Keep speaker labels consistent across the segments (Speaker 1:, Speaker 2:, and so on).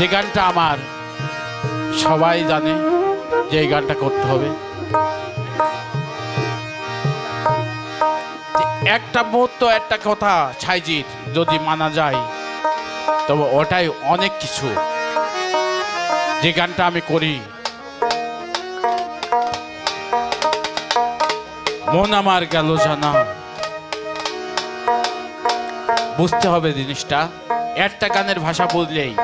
Speaker 1: যে গানটা আমার সবাই জানে যে এই গানটা করতে হবে। একটা মুহূর্ত একটা কথা ছাইজির যদি মানা যায় তবে ওটাই অনেক কিছু। যে গানটা আমি করি, মন আমার গেল জানা, বুঝতে হবে জিনিসটা। একটা গানের ভাষা বুঝলেই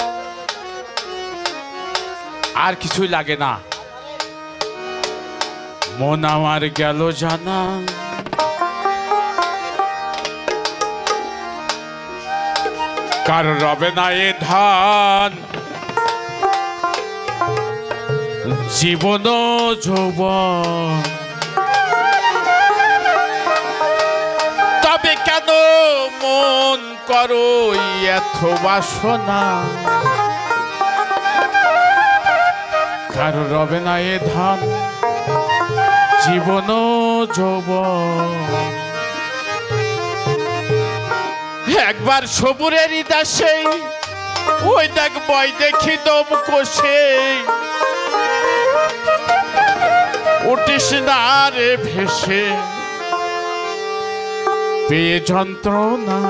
Speaker 1: আর কিছুই লাগে না। মন আমার গেল জানা, কার রবে না এ ধান, জীবন যৌবন, তবে কেন মন করো এত বাসনা, কার রবে না এ ধান, জীবন যৌবন। একবার সবুরের দাসে ওই দেখ বই দেখি দম কষে, উঠিস না রে ভেসে পেয়ে যন্ত্রণা,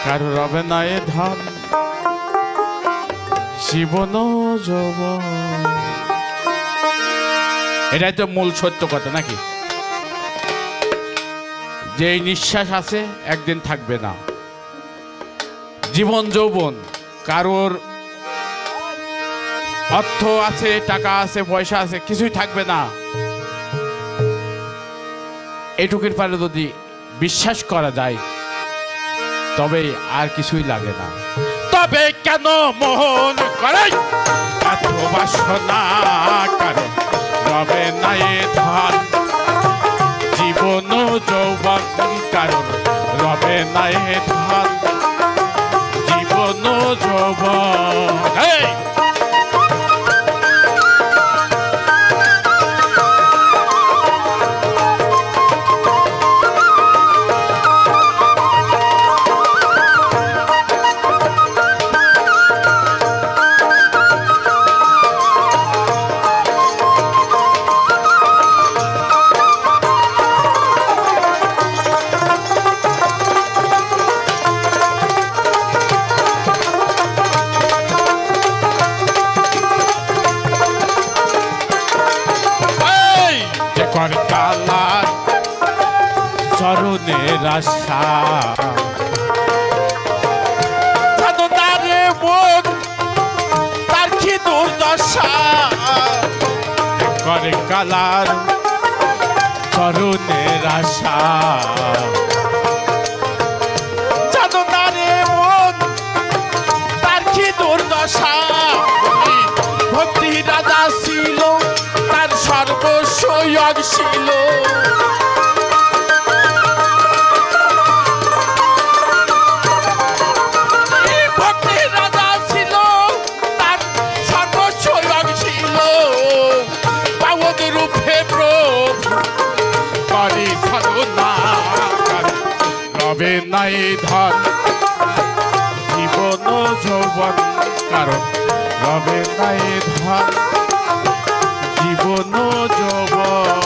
Speaker 1: কারো রবে না এ ধান, জীবন যৌবন। এটাই তো মূল সত্য কথা নাকি? যে এই নিঃশ্বাস আছে একদিন থাকবে না। জীবন যৌবন, কারোর অর্থ আছে, টাকা আছে, পয়সা আছে, কিছুই থাকবে না। এটুকুর পারে যদি বিশ্বাস করা যায় তবে আর কিছুই লাগে না। তবে কেন মন করে এত বাসনা, কারণ রবে না এ ধান, জীবন যৌবন, কারণ রবে না এ ধান, জীবন যৌবন। কালার চরণের আশা, মন তার কি দুর্দশা, করে কালার চরণের আশা, মন তার কি দুর্দশা। ভক্তি রাজা ছিল, তার সর্বস্ব ছিল, ভক্তি রাজা ছিল, তার সর্বস্ব ছিল, পাবন রূপে প্রভু করি সাধনা, রবে নাই ধন, জীবন যৌবন, কারণ রবে নাই ধন, জীবন যৌবন।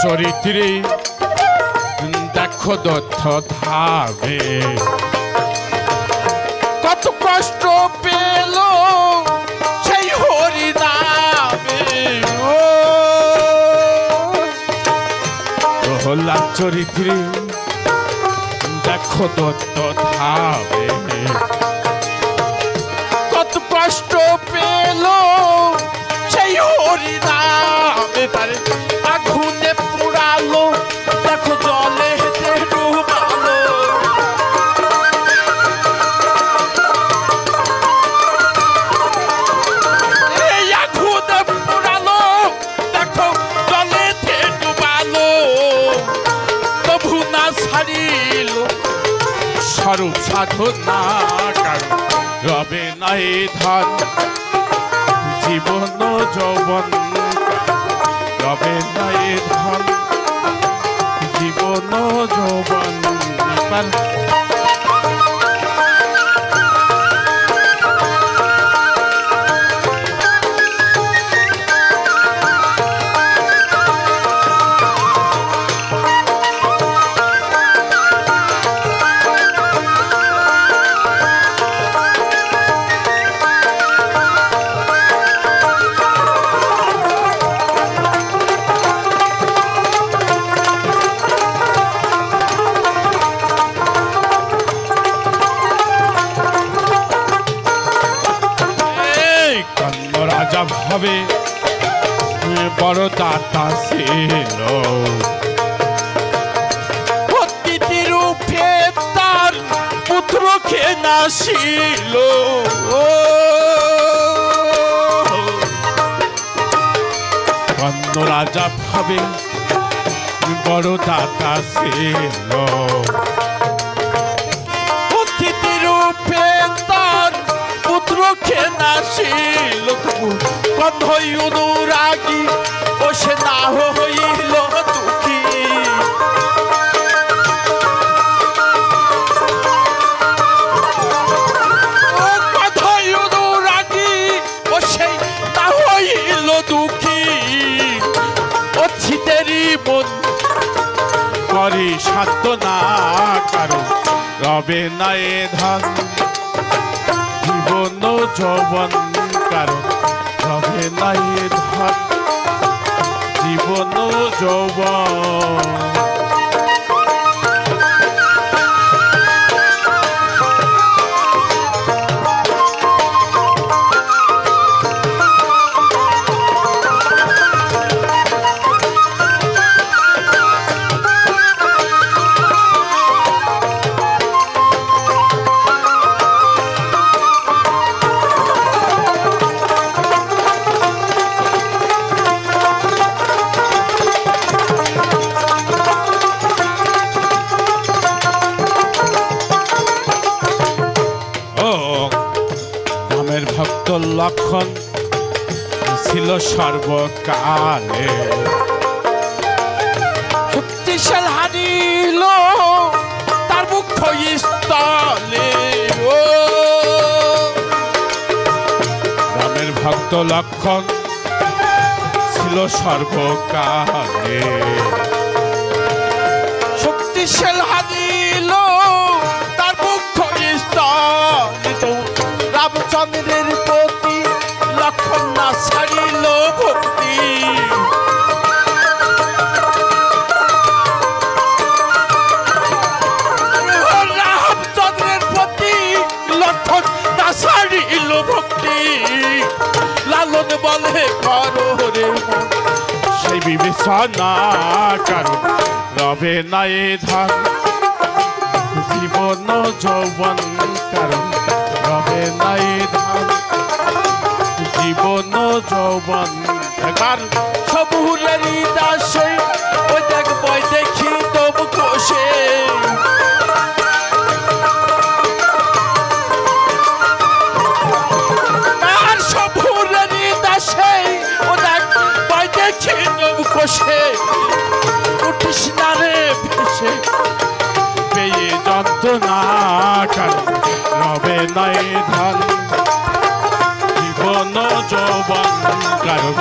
Speaker 1: চরিত্রে দেখো দত্ত ধাবে, কত কষ্ট পেল সেই হরি নামে। প্রহ্লাদ চরিত্রে দেখো দত্ত ধাবে, কত কষ্ট পেল সেই হরি নামে। তারে আগুনে পুরা স্বরূপ সাধনা কারণ রবে নাই ধন জীবন যৌবন রবে নাই ধন জীবন যৌবন রাজা ভাবে বড় দাতা ছিল অতিথি রূপে তার পুত্রকে নাসিল কর্ণ রাজা ভাবে বড় দাতা ছিল অতিথি রূপে তার পুত্রকে নাসিল কন্ধ অনুরাগী ও সে না হইল দুঃখী কন্ধ অনুরাগী ও সে না হইল দুঃখী অচ্ছিতেরই মন করি সাধ্য না কারণ রবে নাই ধন জীবন যৌবন কারণ রবে নাই ধন জীবন যৌবন ভক্ত লক্ষণ ছিল সর্বকালে শক্তিশাল হারিল তার মুখ্য স্থলে রামের ভক্ত লক্ষণ ছিল সর্বকালে শক্তিশাল হারিল তার মুখ্য স্থলে রামচন্দ্রের প্রতি লক্ষণ না ছাড়িল ভক্তি রামচন্দ্রের প্রতি লক্ষণ না ছাড়িল ভক্তি লালন বলে করো রে মন সেই বিবেচনা কারণ রবে নাই ধন জীবন যৌবন কারণ রবে নাই ধন জীবন যৌবন এবার সবুরের দাসে ওই দেখব দেখি তবু কোষে আর সবুরের দাসে ও দেখব দেখি তবু কোষে উঠিস না রে ভেসে পেয়ে যন্ত্রণা কারণ রবে নাই ধন জীবন যৌবন কারণ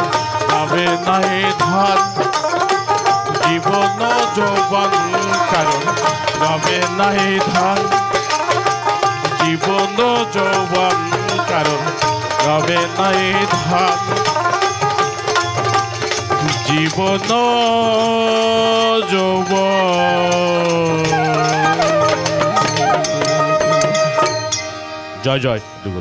Speaker 1: রবে নাই ধন জীবন যৌবন কারণ রবে নাই ধন জীবন যৌবন কারণ রবে নাই ধন জীবন যৌবন জয় জয় গুরু।